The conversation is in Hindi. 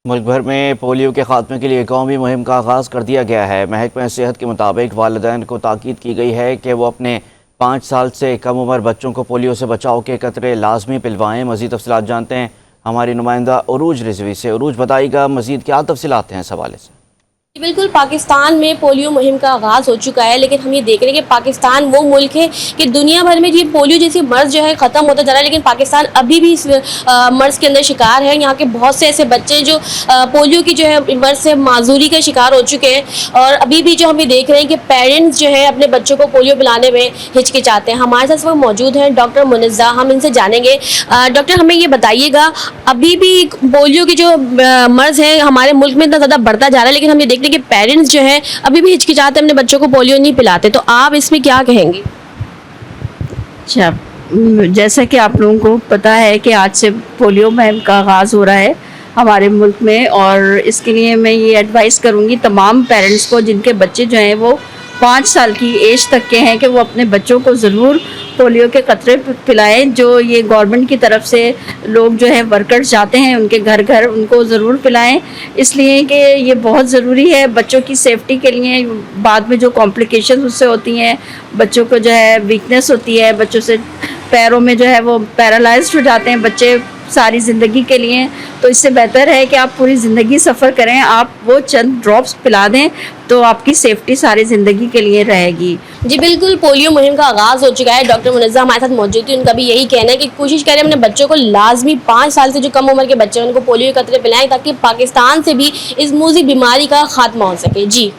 मुल्क भर में पोलियो के खात्मे के लिए कौमी मुहिम का आगाज़ कर दिया गया है। महकमा सेहत के मुताबिक वालिदैन को ताकीद की गई है कि वो अपने 5 साल से कम उम्र बच्चों को पोलियो से बचाव के कतरे लाजमी पिलवाएँ। मज़ीद तफसीलात जानते हैं हमारी नुमाइंदा उरूज रिजवी से। उरूज, बताइएगा मज़ीद क्या तफसीलात हैं इस हवाले से। बिल्कुल, पाकिस्तान में पोलियो मुहिम का आगाज़ हो चुका है, लेकिन हम ये देख रहे हैं कि पाकिस्तान वो मुल्क है कि दुनिया भर में ये पोलियो जैसी मर्ज़ जो है ख़त्म होता जा रहा है, लेकिन पाकिस्तान अभी भी इस मर्ज़ के अंदर शिकार है। यहाँ के बहुत से ऐसे बच्चे जो पोलियो की जो है मर्ज़ से माजूरी का शिकार हो चुके हैं, और अभी भी जो हम ये देख रहे हैं कि पेरेंट्स जो है अपने बच्चों को पोलियो पिलाने में हिचकिचाते हैं। हमारे साथ वो मौजूद हैं डॉक्टर मुनज़्ज़ा, हम इनसे जानेंगे। डॉक्टर, हमें ये बताइएगा, अभी भी पोलियो की जो मर्ज़ है हमारे मुल्क में इतना ज़्यादा बढ़ता जा रहा है, लेकिन हम ये देखते हैं कि पेरेंट्स जो है अभी भी हिचकिचाते हैं, अपने बच्चों को पोलियो नहीं पिलाते, तो आप इसमें क्या कहेंगे? अच्छा, जैसा कि आप लोगों को पता है कि आज से पोलियो मुहिम का आगाज़ हो रहा है हमारे मुल्क में, और इसके लिए मैं ये एडवाइस करूँगी तमाम पेरेंट्स को जिनके बच्चे जो हैं वो 5 साल की एज तक के हैं कि वो अपने बच्चों को ज़रूर पोलियो के कतरे पिलाएं। जो ये गवर्नमेंट की तरफ से लोग जो है वर्कर्स जाते हैं उनके घर घर, उनको ज़रूर पिलाएं, इसलिए कि ये बहुत ज़रूरी है बच्चों की सेफ्टी के लिए। बाद में जो कॉम्प्लिकेशन उससे होती हैं, बच्चों को जो है वीकनेस होती है, बच्चों से पैरों में जो है वो पैरालाइज्ड हो जाते हैं बच्चे सारी ज़िंदगी के लिए। तो इससे बेहतर है कि आप पूरी ज़िंदगी सफ़र करें, आप वो चंद ड्रॉप्स पिला दें तो आपकी सेफ्टी सारी ज़िंदगी के लिए रहेगी। जी बिल्कुल, पोलियो मुहिम का आगाज़ हो चुका है। डॉक्टर मुनज़्ज़ा हमारे साथ मौजूद थी, उनका भी यही कहना है कि कोशिश करें अपने बच्चों को लाजमी 5 साल से जो कम उम्र के बच्चे हैं उनको पोलियो के कतरे पिलाएं, ताकि पाकिस्तान से भी इस मूज़ी बीमारी का खात्मा हो सके। जी।